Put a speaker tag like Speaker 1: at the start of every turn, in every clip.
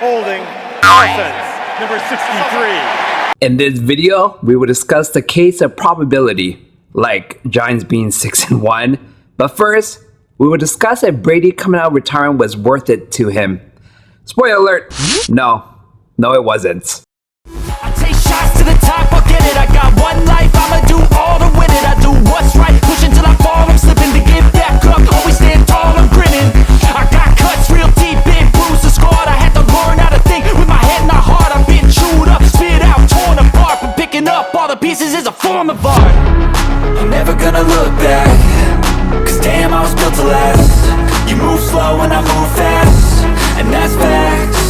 Speaker 1: Holding offense, number 63.
Speaker 2: In this video, we will discuss the case of probability, like Giants being 6-1. But first, we will discuss if Brady coming out of retirement was worth it to him. Spoiler alert, no, it wasn't.
Speaker 3: I take shots to the top, I'll get it. I got one life, I'ma do all to win it. I do what's right, push until I fall, I'm slipping to give back up. Always stand tall, I'm grinning. I got cuts real deep, big bruises scarred. I had to learn how to think with my head and my heart. I've been chewed up, spit out, torn apart. But picking up all the pieces is a form of art. I'm never gonna look back, cause damn, I was built to last. You move slow and I move fast, and that's facts.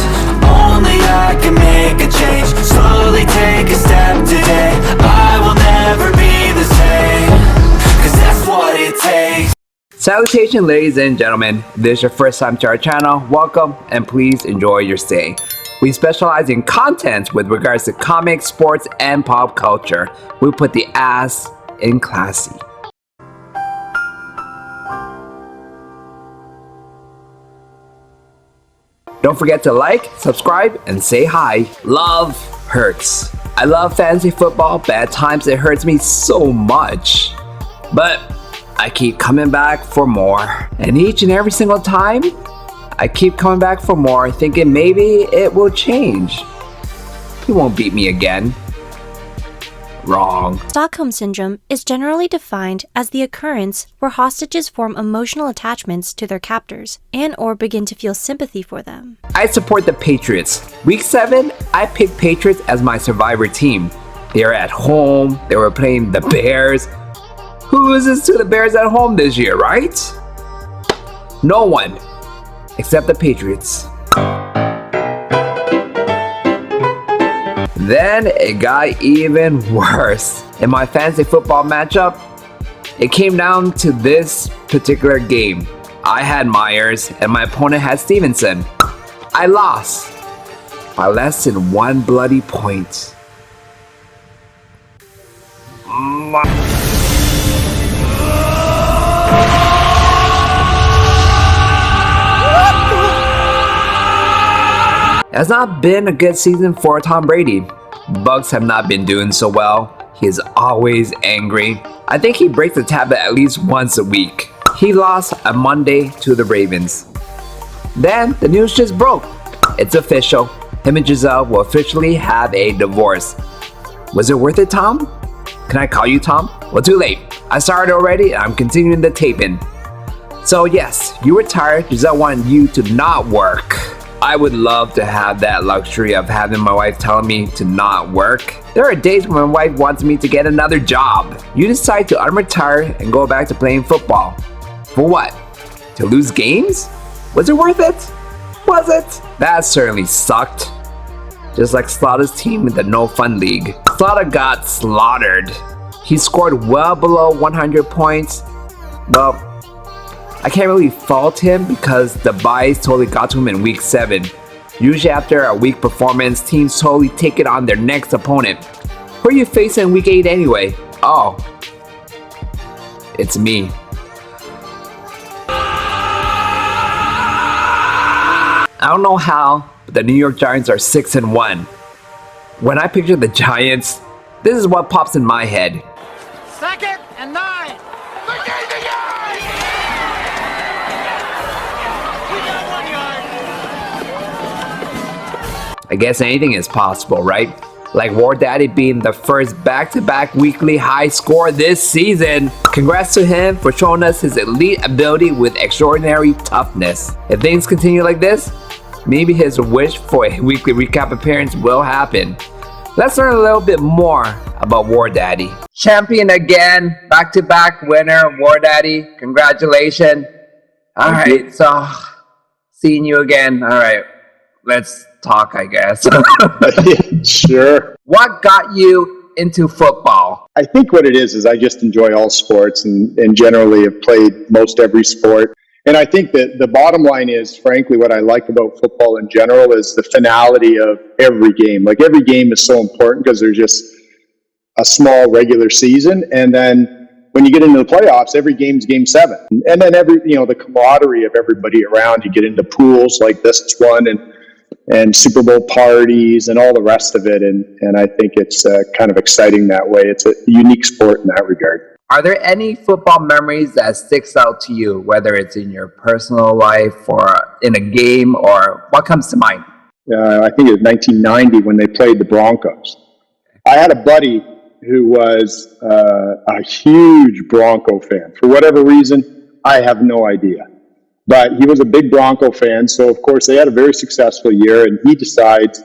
Speaker 3: Only I can make a change. Slowly take a step today. I will never be the same, cause that's what it takes.
Speaker 2: Salutations, ladies and gentlemen. If this is your first time to our channel, welcome and please enjoy your stay. We specialize in content with regards to comics, sports, and pop culture. We put the ass in classy. Don't forget to like, subscribe, and say hi. Love hurts. I love fantasy football, but at times it hurts me so much. But I keep coming back for more. And each and every single time, I keep coming back for more, thinking maybe it will change. He won't beat me again. Wrong.
Speaker 4: Stockholm Syndrome is generally defined as the occurrence where hostages form emotional attachments to their captors and/or begin to feel sympathy for them.
Speaker 2: I support the Patriots. Week 7, I picked Patriots as my survivor team. They are at home. They were playing the Bears. Who loses to the Bears at home this year, right? No one, except the Patriots. Then it got even worse. In my fantasy football matchup, it came down to this particular game. I had Myers and my opponent had Stevenson. I lost by less than 1 bloody point. It's not been a good season for Tom Brady. Bucks have not been doing so well. He is always angry. I think he breaks the tablet at least once a week. He lost on Monday to the Ravens. Then the news just broke. It's official. Him and Giselle will officially have a divorce. Was it worth it, Tom? Can I call you Tom? Well, too late. I started already and I'm continuing the taping. So yes, you were tired. Giselle wanted you to not work. I would love to have that luxury of having my wife telling me to not work. There are days when my wife wants me to get another job. You decide to unretire and go back to playing football. For what? To lose games? Was it worth it? Was it? That certainly sucked. Just like Slaughter's team in the No Fun League. Slaughter got slaughtered. He scored well below 100 points. Well, I can't really fault him because the bias totally got to him in week 7. Usually after a weak performance, teams totally take it on their next opponent. Who are you facing in week 8 anyway? Oh, it's me. I don't know how, but the New York Giants are 6-1. When I picture the Giants, this is what pops in my head.
Speaker 1: 2nd and 9.
Speaker 2: I guess anything is possible, right? Like War Daddy being the first back-to-back weekly high score this season. Congrats to him for showing us his elite ability with extraordinary toughness. If things continue like this, maybe his wish for a weekly recap appearance will happen. Let's learn a little bit more about War Daddy. Champion again, back-to-back winner, War Daddy. Congratulations. Alright, so seeing you again. Alright, let's talk, I guess.
Speaker 5: Sure.
Speaker 2: What got you into football?
Speaker 5: I think what it is I just enjoy all sports and generally have played most every sport. And I think that the bottom line is, frankly, what I like about football in general is the finality of every game. Like every game is so important because there's just a small regular season. And then when you get into the playoffs, every game's game 7. And then the camaraderie of everybody around, you get into pools like this one. And and Super Bowl parties and all the rest of it. And I think it's kind of exciting that way. It's a unique sport in that regard.
Speaker 2: Are there any football memories that sticks out to you, whether it's in your personal life or in a game, or what comes to mind?
Speaker 5: I think it was 1990 when they played the Broncos. I had a buddy who was a huge Bronco fan. For whatever reason, I have no idea. But he was a big Bronco fan, so of course they had a very successful year, and we decide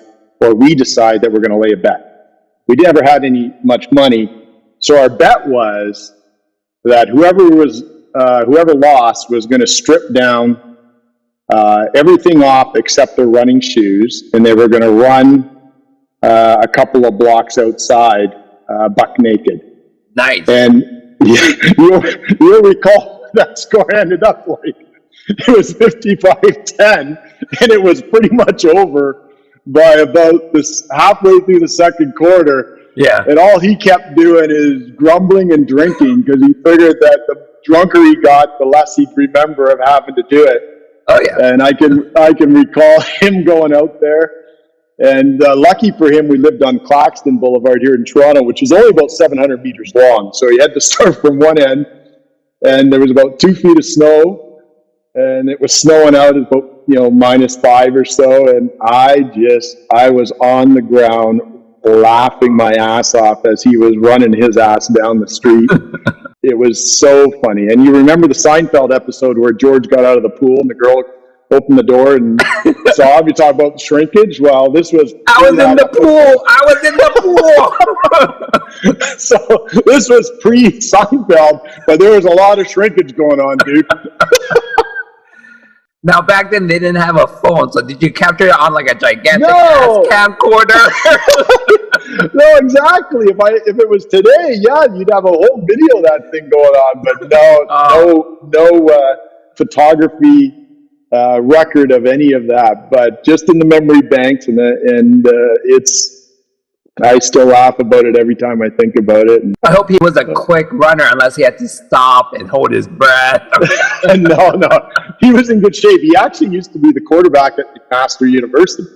Speaker 5: that we're going to lay a bet. We never had much money, so our bet was that whoever lost was going to strip down everything off except their running shoes, and they were going to run a couple of blocks outside buck naked.
Speaker 2: Nice.
Speaker 5: And you'll recall that score ended up like, it was 55-10, and it was pretty much over by about this halfway through the second quarter.
Speaker 2: Yeah.
Speaker 5: And all he kept doing is grumbling and drinking because he figured that the drunker he got, the less he'd remember of having to do it.
Speaker 2: Oh yeah.
Speaker 5: And I can recall him going out there. And lucky for him, we lived on Claxton Boulevard here in Toronto, which is only about 700 meters long. So he had to start from one end, and there was about 2 feet of snow. And it was snowing out at about, -5 or so. And I was on the ground laughing my ass off as he was running his ass down the street. It was so funny. And you remember the Seinfeld episode where George got out of the pool and the girl opened the door and saw him? You talk about shrinkage? Well, this was...
Speaker 2: I was in the pool!
Speaker 5: So this was pre-Seinfeld, but there was a lot of shrinkage going on, dude.
Speaker 2: Now, back then, they didn't have a phone, so did you capture it on like a gigantic
Speaker 5: No!
Speaker 2: ass camcorder?
Speaker 5: No, exactly. If it was today, yeah, you'd have a whole video of that thing going on. But no photography record of any of that. But just in the memory banks, and it's. I still laugh about it every time I think about it.
Speaker 2: I hope he was a quick runner, unless he had to stop and hold his breath.
Speaker 5: No, he was in good shape. He actually used to be the quarterback at McMaster University.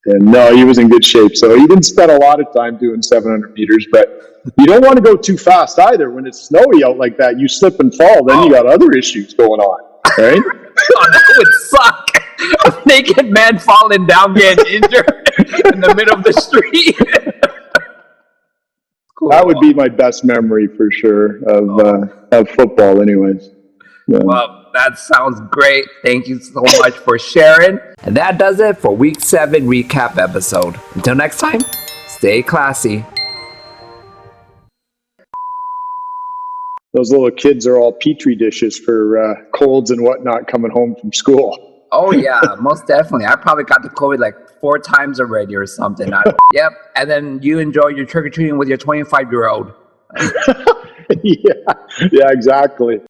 Speaker 5: And no, he was in good shape. So he didn't spend a lot of time doing 700 meters, but you don't want to go too fast either. When it's snowy out like that, you slip and fall. Then you got other issues going on, right?
Speaker 2: Oh, that would suck. A naked man falling down, getting injured in the middle of the street. Cool.
Speaker 5: That would be my best memory for sure of football anyways. Yeah.
Speaker 2: Well, that sounds great. Thank you so much for sharing. And that does it for Week 7 recap episode. Until next time, stay classy.
Speaker 5: Those little kids are all petri dishes for colds and whatnot coming home from school.
Speaker 2: Oh yeah, most definitely. I probably got the COVID like 4 times already or something. Yep. And then you enjoy your trick-or-treating with your 25-year-old.
Speaker 5: Yeah, exactly.